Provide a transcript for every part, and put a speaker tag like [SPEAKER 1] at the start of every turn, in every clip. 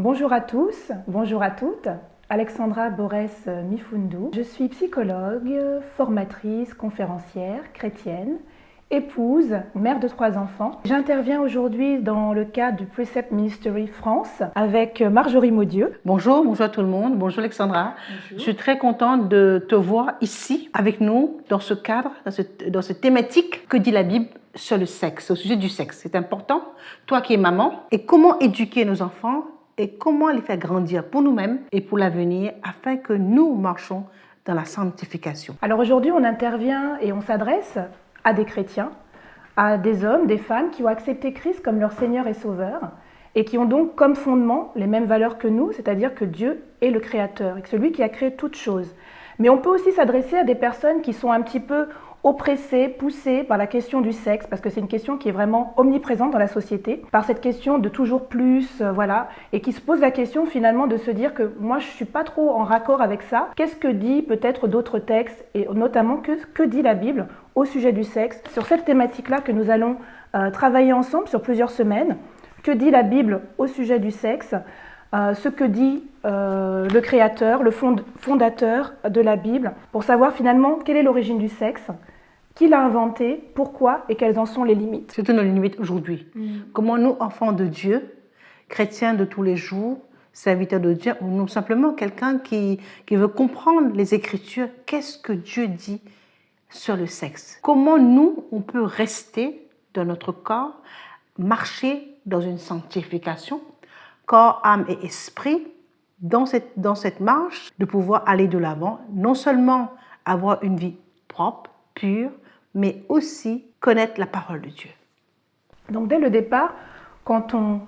[SPEAKER 1] Bonjour à tous, bonjour à toutes. Alexandra Borès Mifundou. Je suis psychologue, formatrice, conférencière, chrétienne, épouse, mère de 3 enfants. J'interviens aujourd'hui dans le cadre du Precept Ministry France avec Marjorie Maudieu.
[SPEAKER 2] Bonjour à tout le monde. Bonjour Alexandra.
[SPEAKER 1] Bonjour.
[SPEAKER 2] Je suis très contente de te voir ici avec nous dans ce cadre, dans cette thématique que dit la Bible sur le sexe, au sujet du sexe. C'est important, toi qui es maman, et comment éduquer nos enfants et comment les faire grandir pour nous-mêmes et pour l'avenir afin que nous marchions dans la sanctification.
[SPEAKER 1] Alors aujourd'hui, on intervient et on s'adresse à des chrétiens, à des hommes, des femmes qui ont accepté Christ comme leur Seigneur et Sauveur et qui ont donc comme fondement les mêmes valeurs que nous, c'est-à-dire que Dieu est le Créateur et que celui qui a créé toutes choses. Mais on peut aussi s'adresser à des personnes qui sont un petit peu oppressées, poussées par la question du sexe, parce que c'est une question qui est vraiment omniprésente dans la société, par cette question de toujours plus, voilà, et qui se pose la question finalement de se dire que moi je suis pas trop en raccord avec ça. Qu'est-ce que dit peut-être d'autres textes, et notamment que dit la Bible au sujet du sexe? Sur cette thématique-là que nous allons travailler ensemble sur plusieurs semaines. Que dit la Bible au sujet du sexe? Ce que dit le créateur, le fondateur de la Bible, pour savoir finalement quelle est l'origine du sexe, qui l'a inventé, pourquoi et quelles en sont les limites.
[SPEAKER 2] Surtout nos limites aujourd'hui. Comment nous, enfants de Dieu, chrétiens de tous les jours, serviteurs de Dieu, ou non simplement quelqu'un qui veut comprendre les Écritures, qu'est-ce que Dieu dit sur le sexe? Comment nous, on peut rester dans notre corps, marcher dans une sanctification, corps, âme et esprit, dans cette marche, de pouvoir aller de l'avant, non seulement avoir une vie propre, pure, mais aussi connaître la parole de Dieu.
[SPEAKER 1] Donc dès le départ, quand on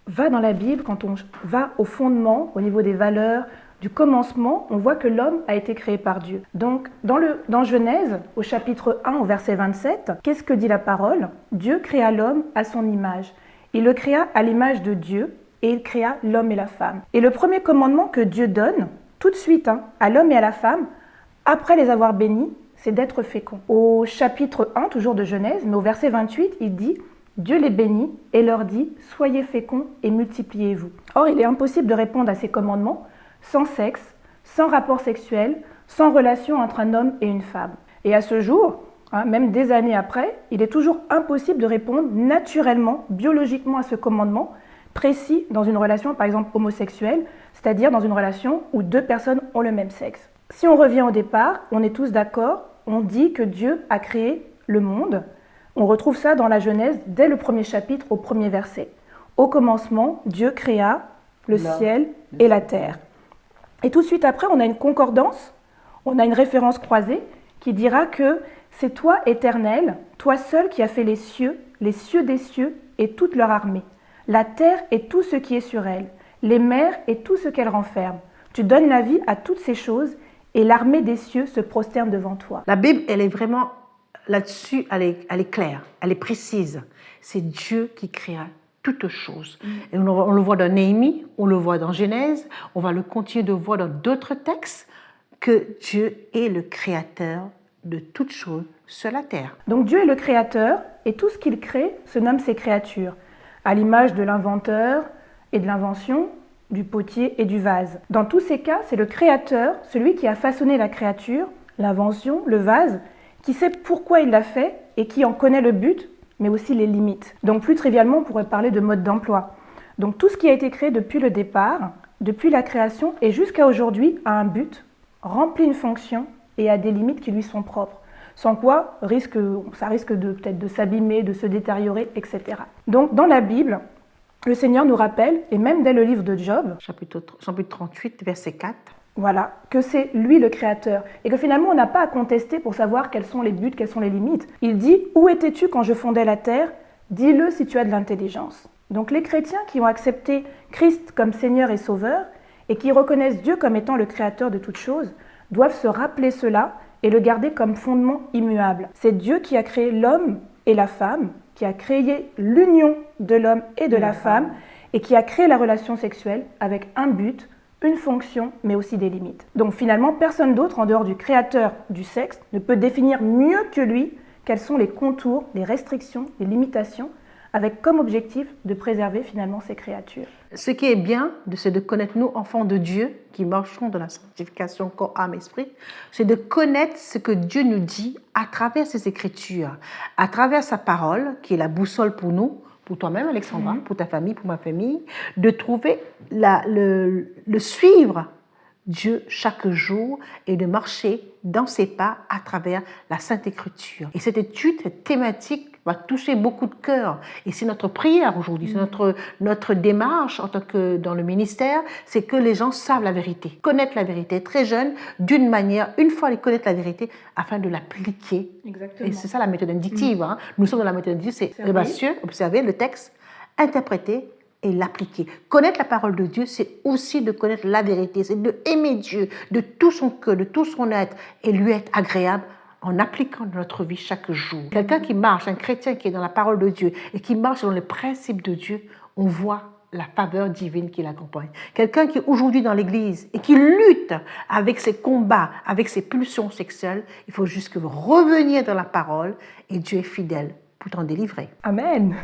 [SPEAKER 1] va dans la Bible, quand on va au fondement, au niveau des valeurs, du commencement, on voit que l'homme a été créé par Dieu. Donc dans Genèse, au chapitre 1, au verset 27, qu'est-ce que dit la parole? Dieu créa l'homme à son image. Il le créa à l'image de Dieu, et il créa l'homme et la femme. Et le premier commandement que Dieu donne, tout de suite, à l'homme et à la femme, après les avoir bénis, c'est d'être fécond. Au chapitre 1, toujours de Genèse, mais au verset 28, il dit « Dieu les bénit et leur dit « Soyez féconds et multipliez-vous ». Or, il est impossible de répondre à ces commandements sans sexe, sans rapport sexuel, sans relation entre un homme et une femme. Et à ce jour, même des années après, il est toujours impossible de répondre naturellement, biologiquement à ce commandement, précis dans une relation, par exemple, homosexuelle, c'est-à-dire dans une relation où 2 personnes ont le même sexe. Si on revient au départ, on est tous d'accord, on dit que Dieu a créé le monde. On retrouve ça dans la Genèse, dès le premier chapitre, au premier verset. Au commencement, Dieu créa le ciel et la terre. Et tout de suite après, on a une concordance, on a une référence croisée qui dira que c'est toi, Éternel, toi seul qui as fait les cieux des cieux et toute leur armée. La terre et tout ce qui est sur elle, les mers et tout ce qu'elles renferment. Tu donnes la vie à toutes ces choses et l'armée des cieux se prosterne devant toi.
[SPEAKER 2] La Bible, elle est vraiment là-dessus, elle est claire, elle est précise. C'est Dieu qui créa toutes choses. Et on le voit dans Néhémie, on le voit dans Genèse, on va le continuer de voir dans d'autres textes que Dieu est le créateur de toutes choses sur la terre.
[SPEAKER 1] Donc Dieu est le créateur et tout ce qu'il crée se nomme ses créatures, à l'image de l'inventeur et de l'invention, du potier et du vase. Dans tous ces cas, c'est le créateur, celui qui a façonné la créature, l'invention, le vase, qui sait pourquoi il l'a fait et qui en connaît le but, mais aussi les limites. Donc plus trivialement, on pourrait parler de mode d'emploi. Donc tout ce qui a été créé depuis le départ, depuis la création et jusqu'à aujourd'hui, a un but, remplit une fonction et a des limites qui lui sont propres. Sans quoi, ça risque peut-être de s'abîmer, de se détériorer, etc. Donc dans la Bible, le Seigneur nous rappelle, et même dès le livre de Job,
[SPEAKER 2] chapitre 38, verset 4,
[SPEAKER 1] voilà, que c'est lui le créateur et que finalement on n'a pas à contester pour savoir quels sont les buts, quelles sont les limites. Il dit « Où étais-tu quand je fondais la terre? Dis-le si tu as de l'intelligence. » Donc les chrétiens qui ont accepté Christ comme Seigneur et Sauveur et qui reconnaissent Dieu comme étant le créateur de toutes choses doivent se rappeler cela et le garder comme fondement immuable. C'est Dieu qui a créé l'homme et la femme, qui a créé l'union de l'homme et de la femme et qui a créé la relation sexuelle avec un but, une fonction, mais aussi des limites. Donc finalement, personne d'autre en dehors du créateur du sexe ne peut définir mieux que lui quels sont les contours, les restrictions, les limitations avec comme objectif de préserver finalement ces créatures.
[SPEAKER 2] Ce qui est bien, c'est de connaître nous, enfants de Dieu, qui marchons dans la sanctification corps, âme, esprit, c'est de connaître ce que Dieu nous dit à travers ses Écritures, à travers sa parole, qui est la boussole pour nous, pour toi-même, Alexandra, pour ta famille, pour ma famille, de trouver le suivre Dieu chaque jour et de marcher dans ses pas à travers la Sainte Écriture. Et cette étude, cette thématique va toucher beaucoup de cœurs. Et c'est notre prière aujourd'hui, c'est notre démarche en tant que dans le ministère, c'est que les gens savent la vérité, connaître la vérité, très jeunes, d'une manière, une fois les connaître la vérité, afin de l'appliquer.
[SPEAKER 1] Exactement.
[SPEAKER 2] Et c'est ça la méthode inductive. Hein. Nous sommes dans la méthode inductive, c'est observer le texte, interpréter, et l'appliquer. Connaître la parole de Dieu, c'est aussi de connaître la vérité, c'est de aimer Dieu de tout son cœur, de tout son être et lui être agréable en appliquant dans notre vie chaque jour. Quelqu'un qui marche, un chrétien qui est dans la parole de Dieu et qui marche dans les principes de Dieu, on voit la faveur divine qui l'accompagne. Quelqu'un qui est aujourd'hui dans l'église et qui lutte avec ses combats, avec ses pulsions sexuelles, il faut juste revenir dans la parole et Dieu est fidèle pour t'en délivrer.
[SPEAKER 1] Amen.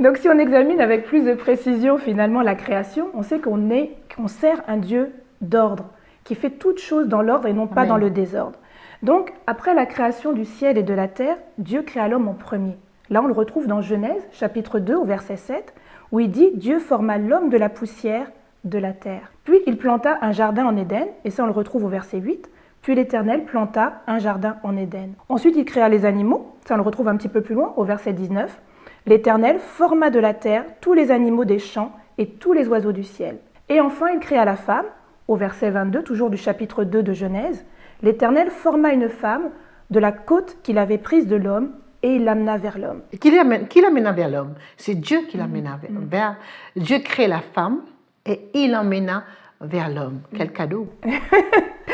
[SPEAKER 1] Donc si on examine avec plus de précision finalement la création, on sait qu'on sert un Dieu d'ordre, qui fait toutes choses dans l'ordre et non pas dans le désordre. Donc après la création du ciel et de la terre, Dieu créa l'homme en premier. Là on le retrouve dans Genèse chapitre 2 au verset 7, où il dit « Dieu forma l'homme de la poussière de la terre. Puis il planta un jardin en Éden », et ça on le retrouve au verset 8, « Puis l'Éternel planta un jardin en Éden. » Ensuite il créa les animaux, ça on le retrouve un petit peu plus loin au verset 19, « L'Éternel forma de la terre tous les animaux des champs et tous les oiseaux du ciel. » Et enfin il créa la femme, au verset 22, toujours du chapitre 2 de Genèse, « L'Éternel forma une femme de la côte qu'il avait prise de l'homme, et il l'amena vers l'homme. »
[SPEAKER 2] Qui l'amena vers l'homme? C'est Dieu qui l'amena vers. Dieu crée la femme et il l'emmena vers l'homme. Quel cadeau!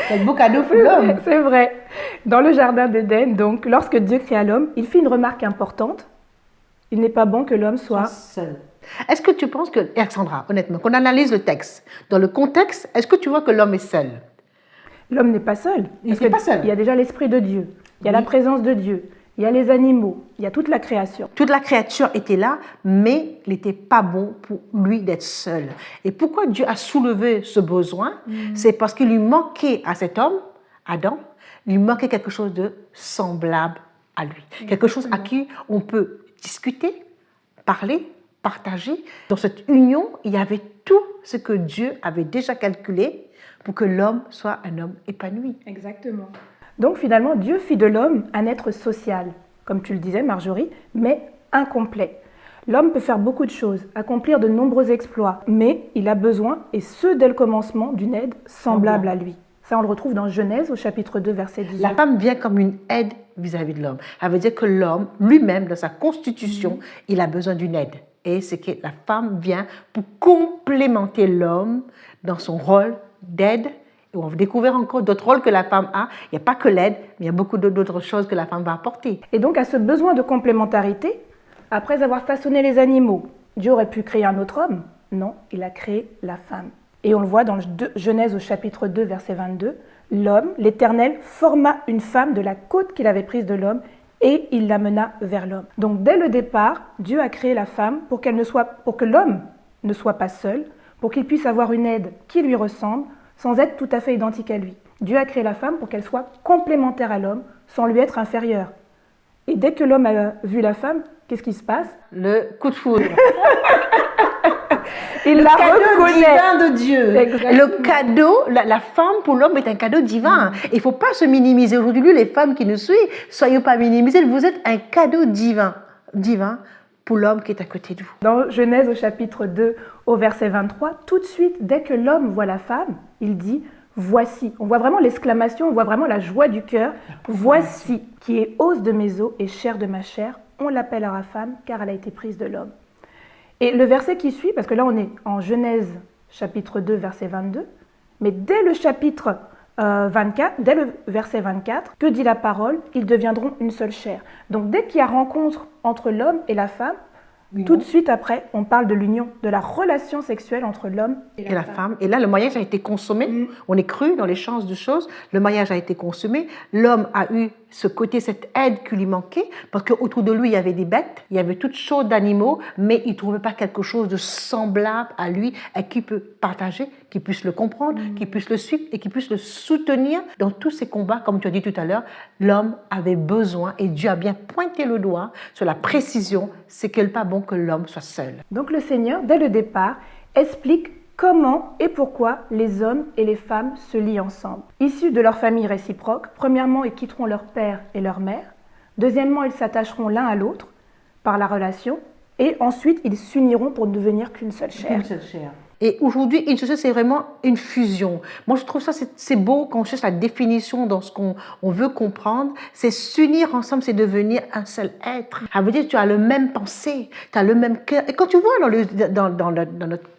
[SPEAKER 2] Quel beau cadeau pour l'homme!
[SPEAKER 1] C'est vrai. Dans le jardin d'Éden, donc, lorsque Dieu créa l'homme, il fit une remarque importante. Il n'est pas bon que l'homme soit
[SPEAKER 2] seul. Est-ce que tu penses que, Alexandra, honnêtement, qu'on analyse le texte, dans le contexte, est-ce que tu vois que l'homme est seul?
[SPEAKER 1] L'homme n'est pas seul.
[SPEAKER 2] Il n'est pas seul.
[SPEAKER 1] Il y a déjà l'Esprit de Dieu, il y a la présence de Dieu, il y a les animaux, il y a toute la création.
[SPEAKER 2] Toute la créature était là, mais il n'était pas bon pour lui d'être seul. Et pourquoi Dieu a soulevé ce besoin? C'est parce qu'il lui manquait à cet homme, Adam, il lui manquait quelque chose de semblable à lui. Quelque chose à qui on peut discuter, parler, partager. Dans cette union, il y avait tout ce que Dieu avait déjà calculé pour que l'homme soit un homme épanoui.
[SPEAKER 1] Exactement. Donc finalement, Dieu fit de l'homme un être social, comme tu le disais Marjorie, mais incomplet. L'homme peut faire beaucoup de choses, accomplir de nombreux exploits, mais il a besoin, et ce dès le commencement, d'une aide semblable à lui. Ça, on le retrouve dans Genèse au chapitre 2, verset 18.
[SPEAKER 2] La femme vient comme une aide vis-à-vis de l'homme. Ça veut dire que l'homme, lui-même, dans sa constitution, il a besoin d'une aide. Et c'est que la femme vient pour complémenter l'homme dans son rôle d'aide. Et on va découvrir encore d'autres rôles que la femme a. Il n'y a pas que l'aide, mais il y a beaucoup d'autres choses que la femme va apporter.
[SPEAKER 1] Et donc, à ce besoin de complémentarité, après avoir façonné les animaux, Dieu aurait pu créer un autre homme. Non, il a créé la femme. Et on le voit dans Genèse au chapitre 2, verset 22. L'homme, l'Éternel, forma une femme de la côte qu'il avait prise de l'homme et il l'amena vers l'homme. Donc, dès le départ, Dieu a créé la femme pour que l'homme ne soit pas seul, pour qu'il puisse avoir une aide qui lui ressemble, sans être tout à fait identique à lui. Dieu a créé la femme pour qu'elle soit complémentaire à l'homme, sans lui être inférieure. Et dès que l'homme a vu la femme, qu'est-ce qui se passe?
[SPEAKER 2] Le coup de foudre.
[SPEAKER 1] Il
[SPEAKER 2] le
[SPEAKER 1] la
[SPEAKER 2] cadeau
[SPEAKER 1] reconnaît.
[SPEAKER 2] Divin de Dieu.
[SPEAKER 1] Exactement.
[SPEAKER 2] Le cadeau, la femme pour l'homme est un cadeau divin. Il ne faut pas se minimiser. Aujourd'hui, les femmes qui nous suivent, soyez pas minimisées. Vous êtes un cadeau divin pour l'homme qui est à côté de vous.
[SPEAKER 1] Dans Genèse au chapitre 2, au verset 23, tout de suite, dès que l'homme voit la femme, il dit « Voici ». On voit vraiment l'exclamation, on voit vraiment la joie du cœur. « Voici, qui est os de mes os et chair de ma chair, on l'appellera femme, car elle a été prise de l'homme. » Et le verset qui suit, parce que là on est en Genèse chapitre 2, verset 22, mais dès le chapitre 24, dès le verset 24, que dit la parole? Ils deviendront une seule chair. Donc dès qu'il y a rencontre entre l'homme et la femme, tout de suite après, on parle de l'union, de la relation sexuelle entre l'homme et la femme.
[SPEAKER 2] Et là, le mariage a été consommé. On est cru dans les chances de choses. Le mariage a été consommé. L'homme a eu ce côté, cette aide qui lui manquait, parce qu'autour de lui, il y avait des bêtes, il y avait toutes sortes d'animaux, mais il ne trouvait pas quelque chose de semblable à lui, à qui peut partager, qui puisse le comprendre, qui puisse le suivre et qui puisse le soutenir dans tous ces combats. Comme tu as dit tout à l'heure, l'homme avait besoin, et Dieu a bien pointé le doigt sur la précision, c'est qu'il n'est pas bon que l'homme soit seul.
[SPEAKER 1] Donc le Seigneur, dès le départ, explique comment et pourquoi les hommes et les femmes se lient ensemble. Issus de leur famille réciproque, premièrement, ils quitteront leur père et leur mère. Deuxièmement, ils s'attacheront l'un à l'autre par la relation. Et ensuite, ils s'uniront pour ne devenir qu'une seule chair.
[SPEAKER 2] Une seule chair. Et aujourd'hui, une seule chair, c'est vraiment une fusion. Moi, je trouve ça, c'est beau quand on cherche la définition dans ce qu'on veut comprendre. C'est s'unir ensemble, c'est devenir un seul être. Ça veut dire que tu as le même pensée, tu as le même cœur. Et quand tu vois dans notre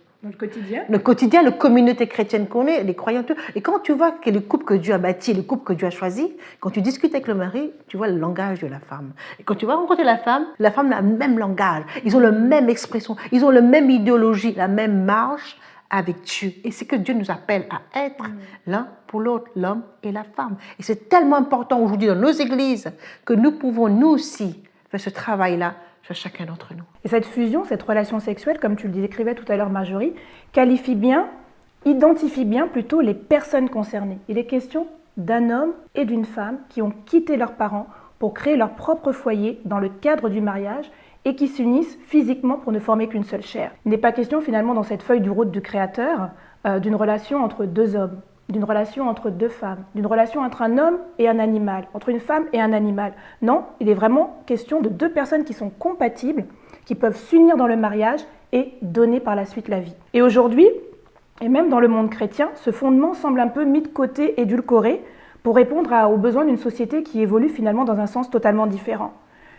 [SPEAKER 2] quotidien, la communauté chrétienne qu'on est, les croyants, et quand tu vois que le couple que Dieu a bâti, le couple que Dieu a choisi, quand tu discutes avec le mari, tu vois le langage de la femme. Et quand tu vas rencontrer la femme a le même langage, ils ont la même expression, ils ont la même idéologie, la même marche avec Dieu. Et c'est que Dieu nous appelle à être l'un pour l'autre, l'homme et la femme. Et c'est tellement important aujourd'hui dans nos églises que nous pouvons nous aussi faire ce travail-là sur chacun d'entre nous.
[SPEAKER 1] Et cette fusion, cette relation sexuelle, comme tu le décrivais tout à l'heure Marjorie, qualifie bien, identifie bien plutôt les personnes concernées. Il est question d'un homme et d'une femme qui ont quitté leurs parents pour créer leur propre foyer dans le cadre du mariage et qui s'unissent physiquement pour ne former qu'une seule chair. Il n'est pas question finalement dans cette feuille de route du Créateur d'une relation entre deux hommes, d'une relation entre deux femmes, d'une relation entre un homme et un animal, entre une femme et un animal. Non, il est vraiment question de deux personnes qui sont compatibles, qui peuvent s'unir dans le mariage et donner par la suite la vie. Et aujourd'hui, et même dans le monde chrétien, ce fondement semble un peu mis de côté, édulcoré, pour répondre aux besoins d'une société qui évolue finalement dans un sens totalement différent.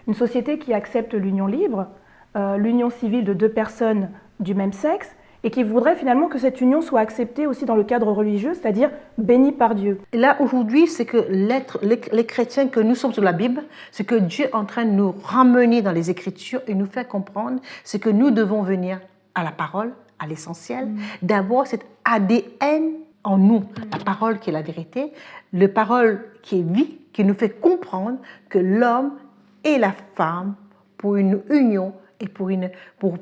[SPEAKER 1] Une société qui accepte l'union libre, l'union civile de deux personnes du même sexe, et qui voudrait finalement que cette union soit acceptée aussi dans le cadre religieux, c'est-à-dire bénie par Dieu.
[SPEAKER 2] Et là, aujourd'hui, c'est que les chrétiens que nous sommes sur la Bible, ce que Dieu est en train de nous ramener dans les Écritures et nous faire comprendre, c'est que nous devons venir à la parole, à l'essentiel, d'avoir cet ADN en nous, la parole qui est la vérité, la parole qui est vie, qui nous fait comprendre que l'homme et la femme, pour une union, et pour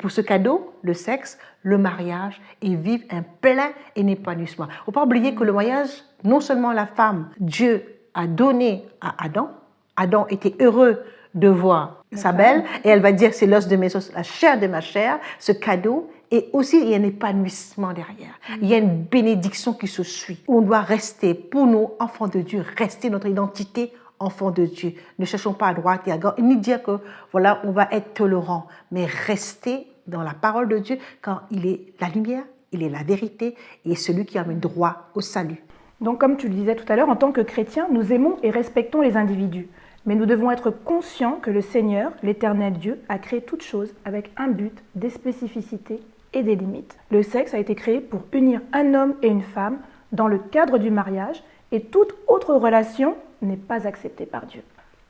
[SPEAKER 2] ce cadeau, le sexe, le mariage, et vivre un plein épanouissement. Il ne faut pas oublier que le mariage, non seulement la femme, Dieu a donné à Adam. Adam était heureux de voir sa belle, et elle va dire, c'est l'os de mes os, la chair de ma chair, ce cadeau, et aussi il y a un épanouissement derrière. Il y a une bénédiction qui se suit. On doit rester, pour nous, enfants de Dieu, rester notre identité enfants de Dieu. Ne cherchons pas à droite et à gauche, ni dire que voilà, on va être tolérant, mais rester dans la parole de Dieu quand il est la lumière, il est la vérité et celui qui amène droit au salut.
[SPEAKER 1] Donc comme tu le disais tout à l'heure, en tant que chrétiens, nous aimons et respectons les individus. Mais nous devons être conscients que le Seigneur, l'Éternel Dieu, a créé toutes choses avec un but, des spécificités et des limites. Le sexe a été créé pour unir un homme et une femme dans le cadre du mariage et toute autre relation n'est pas acceptée par Dieu.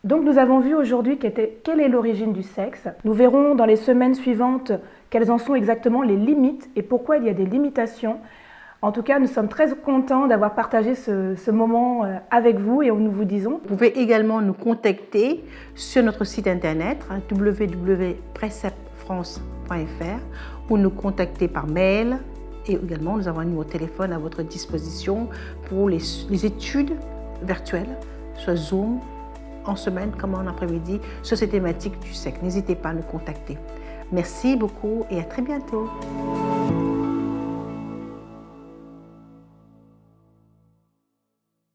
[SPEAKER 1] Donc nous avons vu aujourd'hui quelle est l'origine du sexe. Nous verrons dans les semaines suivantes quelles en sont exactement les limites et pourquoi il y a des limitations. En tout cas, nous sommes très contents d'avoir partagé ce moment avec vous et nous vous disons...
[SPEAKER 2] Vous pouvez également nous contacter sur notre site internet www.preceptfrance.fr ou nous contacter par mail. Et également, nous avons un numéro de téléphone à votre disposition pour les études virtuelles sur Zoom, en semaine comme en après-midi, sur ces thématiques du sexe. N'hésitez pas à nous contacter. Merci beaucoup et à très bientôt.